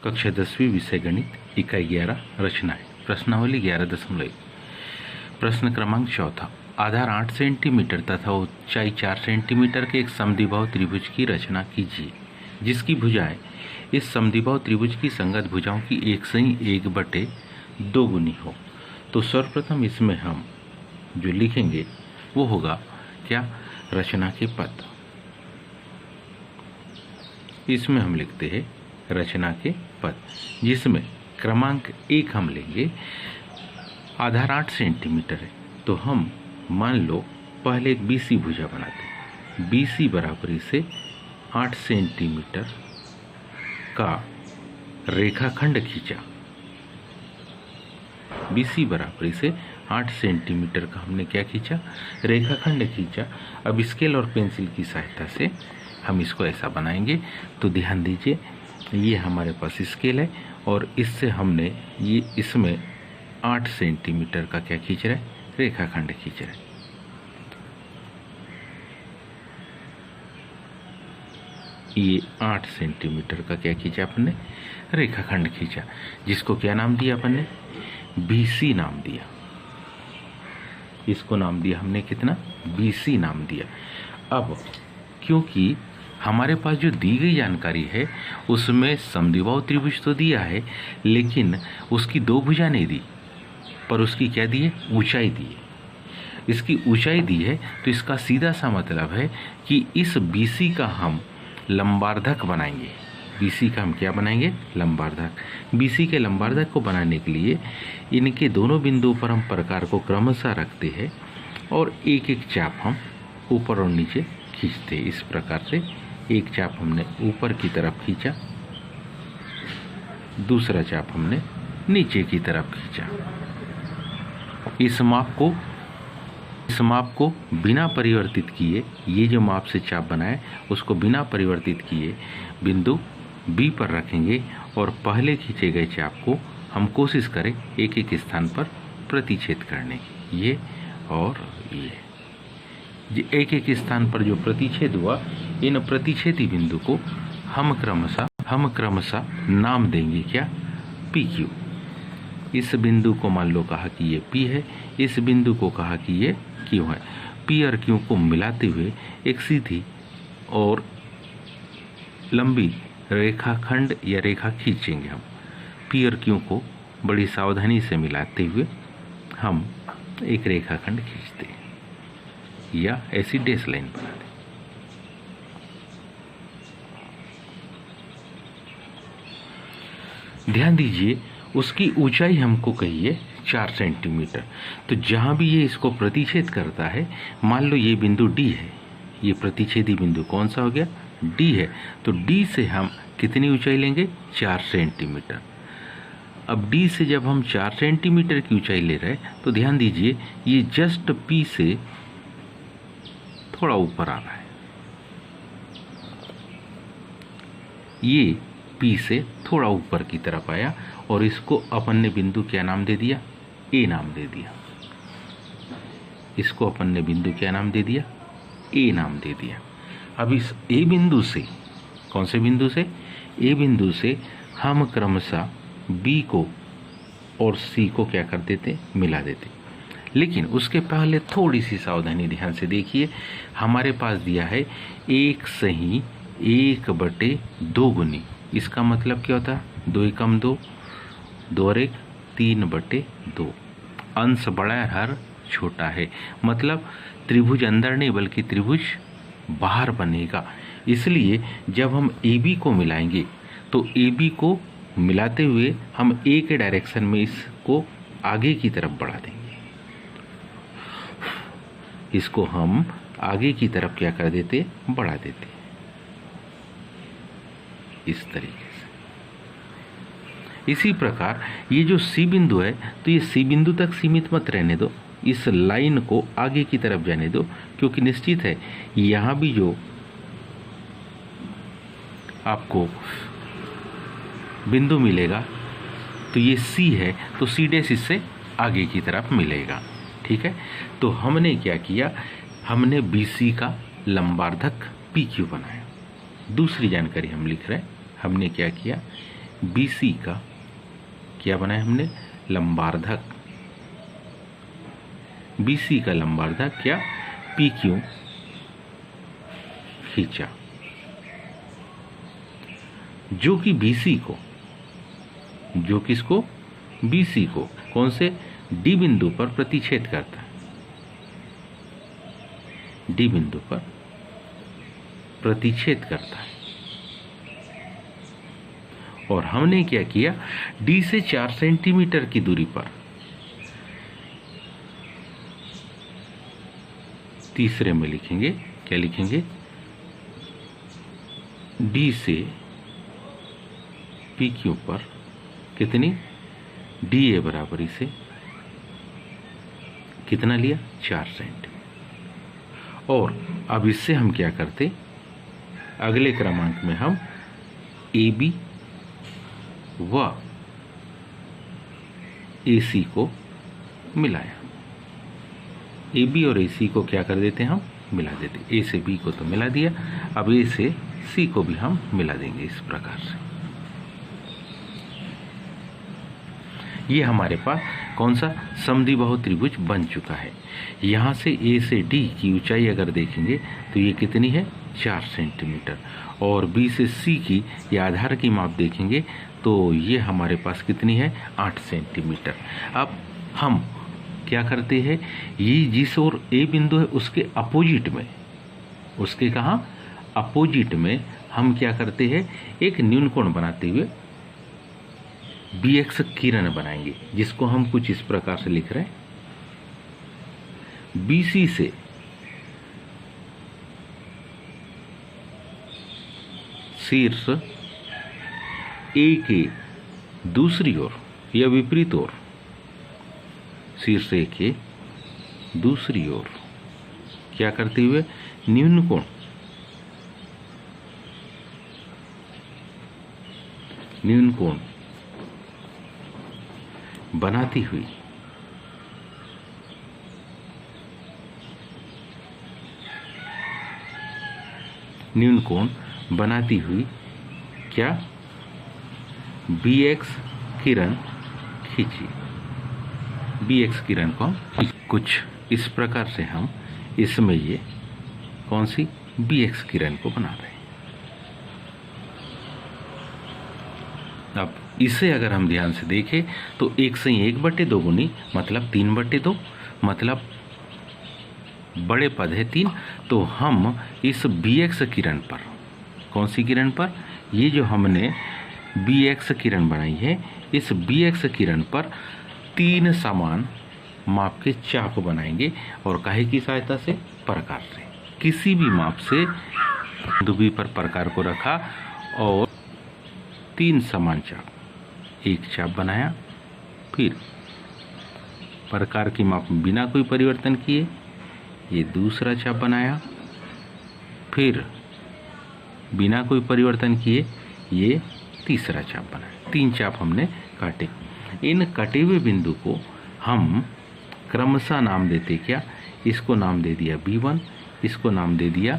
कक्षा 10वीं विषय गणित इकाई 11 रचनाएं प्रश्नावली 11.1 प्रश्न क्रमांक 4 आधार 8 सेंटीमीटर तथा ऊंचाई 4 सेंटीमीटर के एक समद्विबाहु त्रिभुज की रचना कीजिए जिसकी भुजाएं इस समद्विबाहु त्रिभुज की संगत भुजाओं की एक से ही 1/2 गुनी हो। तो सर्वप्रथम इसमें हम जो लिखेंगे वो होगा क्या, रचना के पद। इसमें हम लिखते हैं रचना के पद, जिसमें क्रमांक 1 हम लेंगे। आधार 8 सेंटीमीटर है तो हम मान लो पहले एक BC भुजा बनाते हैं। BC बराबरी से 8 सेंटीमीटर का रेखाखंड खींचा। BC बराबरी से 8 सेंटीमीटर का हमने क्या खींचा, रेखाखंड खींचा। अब स्केल और पेंसिल की सहायता से हम इसको ऐसा बनाएंगे। तो ध्यान दीजिए, ये हमारे पास स्केल है और इससे हमने ये इसमें 8 सेंटीमीटर का क्या खींच रहा है, रेखाखंड खींच रहा है। ये 8 सेंटीमीटर का क्या खींचा अपन ने, रेखाखंड खींचा, जिसको क्या नाम दिया अपन ने, BC नाम दिया। इसको नाम दिया हमने कितना, BC नाम दिया। अब क्योंकि हमारे पास जो दी गई जानकारी है उसमें समद्विबाहु त्रिभुज तो दिया है, लेकिन उसकी 2 भुजा नहीं दी, पर उसकी क्या दी है, ऊंचाई दी है। इसकी ऊंचाई दी है तो इसका सीधा सा मतलब है कि इस BC का हम लंबार्धक बनाएंगे। BC का हम क्या बनाएंगे, लंबार्धक। BC के लंबार्धक को बनाने के लिए इनके दोनों बिंदुओं पर हम प्रकार को क्रमशः रखते हैं और एक एक चाप हम ऊपर और नीचे खींचते हैं। इस प्रकार से एक चाप हमने ऊपर की तरफ खींचा, दूसरा चाप हमने नीचे की तरफ खींचा। इस माप को बिना परिवर्तित किए, ये जो माप से चाप बनाए उसको बिना परिवर्तित किए बिंदु B पर रखेंगे और पहले खींचे गए चाप को हम कोशिश करें एक एक स्थान पर प्रतिच्छेद करने की। ये और ये एक एक स्थान पर जो प्रतिच्छेद हुआ, इन प्रतिच्छेदी बिंदु को हम क्रमशः नाम देंगे क्या, PQ। इस बिंदु को मान लो कहा कि ये P है, इस बिंदु को कहा कि ये Q है। P और Q को मिलाते हुए एक सीधी और लंबी रेखाखंड या रेखा खींचेंगे हम। P और Q को बड़ी सावधानी से मिलाते हुए हम एक रेखाखंड खींचते हैं या ऐसी डैश लाइन बनाते। ध्यान दीजिए, उसकी ऊंचाई हमको कहिए 4 सेंटीमीटर। तो जहां भी ये इसको प्रतिच्छेद करता है, मान लो ये बिंदु D है, ये प्रतिच्छेदी बिंदु कौन सा हो गया, D है। तो D से हम कितनी ऊंचाई लेंगे, 4 सेंटीमीटर। अब D से जब हम 4 सेंटीमीटर की ऊंचाई ले रहे हैं तो ध्यान दीजिए, ये जस्ट P से थोड़ा ऊपर आ रहा है। ये P से थोड़ा ऊपर की तरफ आया और इसको अपन ने बिंदु क्या नाम दे दिया, A नाम दे दिया। इसको अपन ने बिंदु क्या नाम दे दिया, A नाम दे दिया। अब इस A बिंदु से, कौन से बिंदु से, A बिंदु से हम क्रमशः B को और C को क्या कर देते, मिला देते। लेकिन उसके पहले थोड़ी सी सावधानी ध्यान से देखिए। हमारे पास दिया है 1 से ही 1/2 गुनी। इसका मतलब क्या होता है, 2 एकम 2, 2 और 1 3/2। अंश बड़ा है, हर छोटा है, मतलब त्रिभुज अंदर नहीं बल्कि त्रिभुज बाहर बनेगा। इसलिए जब हम AB को मिलाएंगे तो AB को मिलाते हुए हम A के डायरेक्शन में इसको आगे की तरफ बढ़ा देंगे। इसको हम आगे की तरफ क्या कर देते, बढ़ा देते, इस तरीके से। इसी प्रकार ये जो C बिंदु है, तो ये C बिंदु तक सीमित मत रहने दो, इस लाइन को आगे की तरफ जाने दो, क्योंकि निश्चित है यहां भी जो आपको बिंदु मिलेगा तो ये C है, तो C' इससे आगे की तरफ मिलेगा। ठीक है, तो हमने क्या किया, हमने BC का लंबार्धक PQ बनाया। दूसरी जानकारी हम लिख रहे हैं, हमने क्या किया, BC का क्या बनाया हमने, लंबार्धक। BC का लंबार्धक क्या, PQ खींचा, जो कि BC को, जो किसको, BC को कौन से, D बिंदु पर प्रतिच्छेद करता है, D बिंदु पर प्रतिच्छेद करता है। और हमने क्या किया, D से 4 सेंटीमीटर की दूरी पर तीसरे में लिखेंगे, क्या लिखेंगे, D से PQ पर कितनी, DA बराबर इसे कितना लिया, 4 सेंटीमीटर। और अब इससे हम क्या करते, अगले क्रमांक में हम AB व AC को मिलाया। AB और AC को क्या कर देते हैं, हम मिला देते। A से B को तो मिला दिया, अब A से C को भी हम मिला देंगे इस प्रकार से। ये हमारे पास कौन सा, समद्विबाहु त्रिभुज बन चुका है। यहाँ से A से D की ऊंचाई अगर देखेंगे तो ये कितनी है, 4 सेंटीमीटर। और B से C की या आधार की माप देखेंगे तो ये हमारे पास कितनी है, 8 सेंटीमीटर। अब हम क्या करते हैं, ये जिस ओर A बिंदु है उसके अपोजिट में, उसके कहाँ, अपोजिट में हम क्या करते हैं, एक न्यून कोण बनाते हुए BX किरण बनाएंगे, जिसको हम कुछ इस प्रकार से लिख रहे हैं, BC से शीर्ष A के दूसरी ओर या विपरीत ओर, शीर्ष A के दूसरी ओर क्या करते हुए, न्यून कोण, न्यून कोण बनाती हुई न्यून कोण बनाती हुई क्या, BX किरण खींची। BX किरण को कुछ इस प्रकार से हम इसमें ये कौन सी, BX किरण को बना रहे हैं। अब इसे अगर हम ध्यान से देखें तो 1/1/2 गुनी मतलब 3/2, मतलब बड़े पद है 3। तो हम इस BX किरण पर, कौन सी किरण पर, ये जो हमने BX किरण बनाई है, इस BX किरण पर 3 समान माप के चाप बनाएंगे। और काहे की सहायता से, प्रकार से, किसी भी माप से दुबी पर प्रकार को रखा और 3 समान चाप, एक चाप बनाया, फिर प्रकार की माप बिना कोई परिवर्तन किए ये दूसरा चाप बनाया, फिर बिना कोई परिवर्तन किए ये तीसरा चाप बनाया। 3 चाप हमने काटे। इन कटे हुए बिंदु को हम क्रमशः नाम देते क्या, इसको नाम दे दिया B1, इसको नाम दे दिया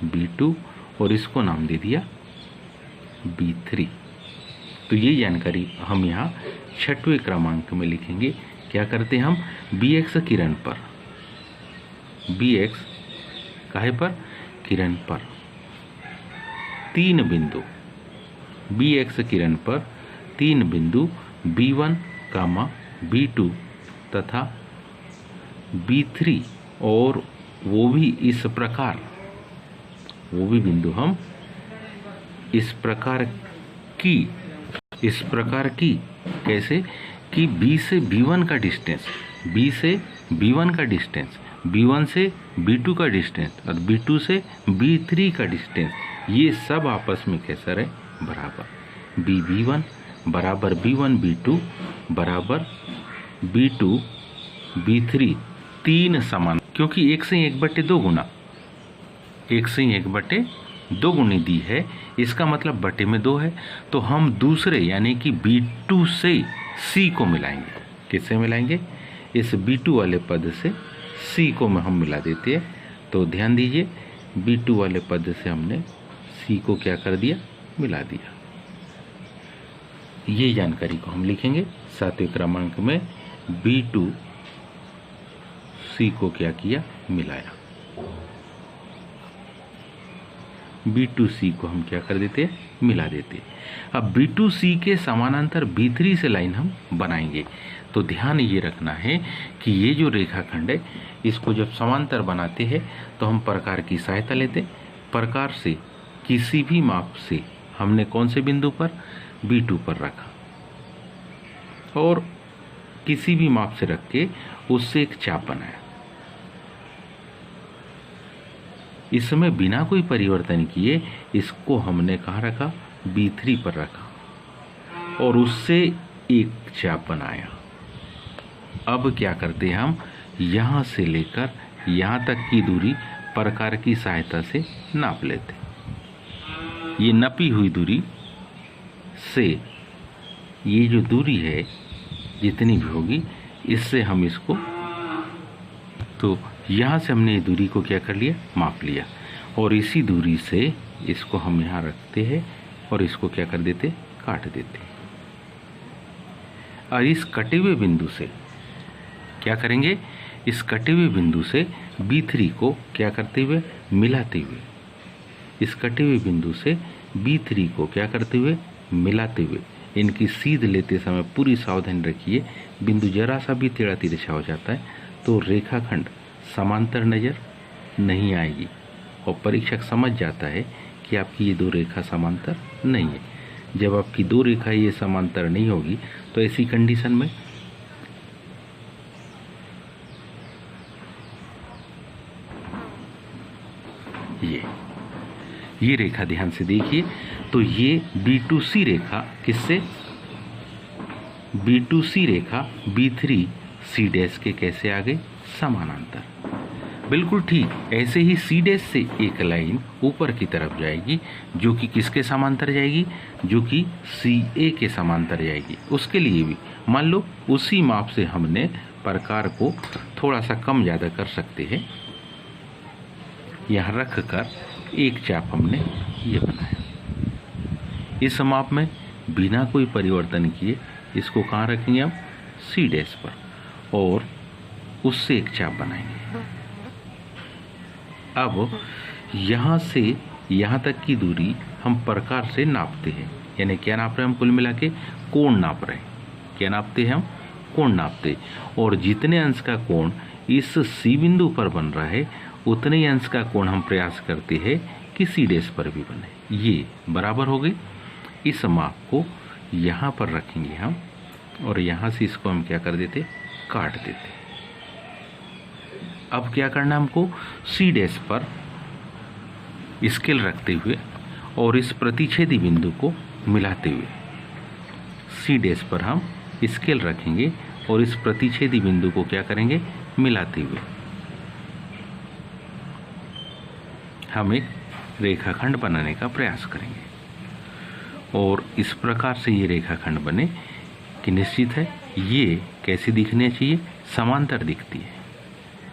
B2 और इसको नाम दे दिया B3। तो ये जानकारी हम यहाँ 6वें क्रमांक में लिखेंगे। क्या करते हैं हम, BX किरण पर, BX काहे पर, किरण पर 3 बिंदु, BX किरण पर 3 बिंदु B1, B2 तथा B3, और वो भी इस प्रकार, वो भी बिंदु हम इस प्रकार की कैसे कि B से B1 का डिस्टेंस, B से B1 का डिस्टेंस, B1 से B2 का डिस्टेंस और B2 से B3 का डिस्टेंस, ये सब आपस में कैसा रहे, बराबर। B1 बराबर B1 B2 बराबर B2 B3, 3 समान, क्योंकि 1/1/2 गुना, 1/1/2 गुनी दी है, इसका मतलब बटे में 2 है। तो हम दूसरे यानी कि B2 से C को मिलाएंगे। किससे मिलाएंगे, इस B2 वाले पद से C को हम मिला देते हैं। तो ध्यान दीजिए, B2 वाले पद से हमने C को क्या कर दिया, मिला दिया। ये जानकारी को हम लिखेंगे 7वें क्रमांक में B2C को क्या किया, मिलाया। B2C को हम क्या कर देते, मिला देते। अब B2C के समानांतर B3 से लाइन हम बनाएंगे। तो ध्यान ये रखना है कि ये जो रेखाखंड है इसको जब समांतर बनाते हैं तो हम प्रकार की सहायता लेते। प्रकार से किसी भी माप से हमने कौन से बिंदु पर, B2 पर रखा और किसी भी माप से रख के उससे एक चाप बनाया। इसमें बिना कोई परिवर्तन किए इसको हमने कहाँ रखा, B3 पर रखा और उससे एक चाप बनाया। अब क्या करते हैं, हम यहाँ से लेकर यहाँ तक की दूरी प्रकार की सहायता से नाप लेते। ये नपी हुई दूरी से ये जो दूरी है जितनी भी होगी इससे हम इसको, तो यहाँ से हमने ये दूरी को क्या कर लिया, माप लिया और इसी दूरी से इसको हम यहाँ रखते हैं और इसको क्या कर देते, काट देते। और इस कटे हुए बिंदु से क्या करेंगे, इस कटे हुए बिंदु से B3 को क्या करते हुए, मिलाते हुए, इस कटे हुए बिंदु से B3 को क्या करते हुए, मिलाते हुए इनकी सीध लेते समय पूरी सावधानी रखिए, बिंदु जरा सा भी टेढ़ा तिरछा हो जाता है तो रेखाखंड समांतर नज़र नहीं आएगी और परीक्षक समझ जाता है कि आपकी ये दो रेखा समांतर नहीं है। जब आपकी दो रेखा ये समांतर नहीं होगी तो ऐसी कंडीशन में ये रेखा ध्यान से देखिए, तो ये B2C रेखा किससे, B2C रेखा B3C डैश के कैसे आ गई, समानांतर। बिल्कुल ठीक ऐसे ही C डैश से एक लाइन ऊपर की तरफ जाएगी जो कि किसके समांतर जाएगी, जो कि CA के समांतर जाएगी। उसके लिए भी मान लो उसी माप से हमने प्रकार को थोड़ा सा कम ज़्यादा कर सकते हैं। यहाँ रख कर एक चाप हमने ये बनाया। इस माप में बिना कोई परिवर्तन किए इसको कहाँ रखेंगे हम, C डैश पर और उससे एक चाप बनाएंगे। अब यहाँ से यहाँ तक की दूरी हम प्रकार से नापते हैं, यानी क्या नाप रहे हैं हम, कुल मिला के कोण नाप रहे हैं। क्या नापते हैं हम, कोण नापते, और जितने अंश का कोण इस C बिंदु पर बन रहा है उतने ही अंश का कोण हम प्रयास करते हैं कि C डैश पर भी बने। ये बराबर हो गई। इस माप को यहाँ पर रखेंगे हम और यहाँ से इसको हम क्या कर देते, काट देते। अब क्या करना हमको, C डैश पर स्केल रखते हुए और इस प्रतिच्छेदी बिंदु को मिलाते हुए C डैश पर हम स्केल रखेंगे और इस प्रतिच्छेदी बिंदु को क्या करेंगे, मिलाते हुए हम एक रेखाखंड बनाने का प्रयास करेंगे। और इस प्रकार से ये रेखाखंड बने कि निश्चित है ये कैसी दिखनी चाहिए, समांतर दिखती है।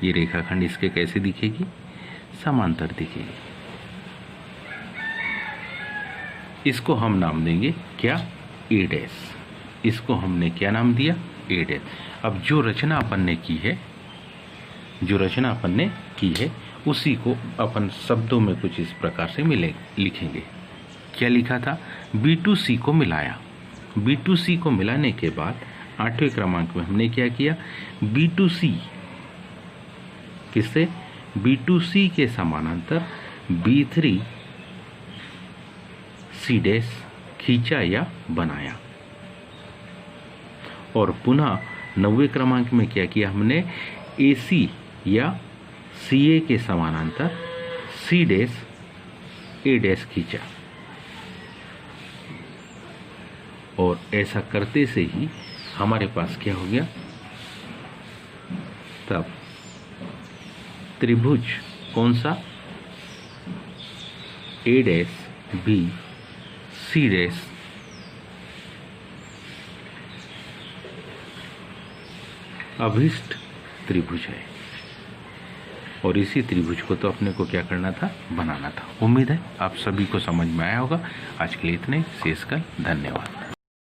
ये रेखाखंड इसके कैसे दिखेगी, समांतर दिखेगी। इसको हम नाम देंगे क्या, A डैश। इसको हमने क्या नाम दिया, A डैश। अब जो रचना अपन ने की है उसी को अपन शब्दों में कुछ इस प्रकार से लिखेंगे। क्या लिखा था, B2C को मिलाया। B2C को मिलाने के बाद 8वें क्रमांक में हमने क्या किया, B2C किससे, B2C के समानांतर B3C डैश खींचा या बनाया। और पुनः 9वें क्रमांक में क्या किया हमने, AC या CA के समानांतर C डैश A डैश खींचा। और ऐसा करते से ही हमारे पास क्या हो गया, तब त्रिभुज कौन सा, A dash B C dash अभिष्ट त्रिभुज है। और इसी त्रिभुज को तो अपने को क्या करना था, बनाना था। उम्मीद है आप सभी को समझ में आया होगा। आज के लिए इतने, शेष कल, धन्यवाद।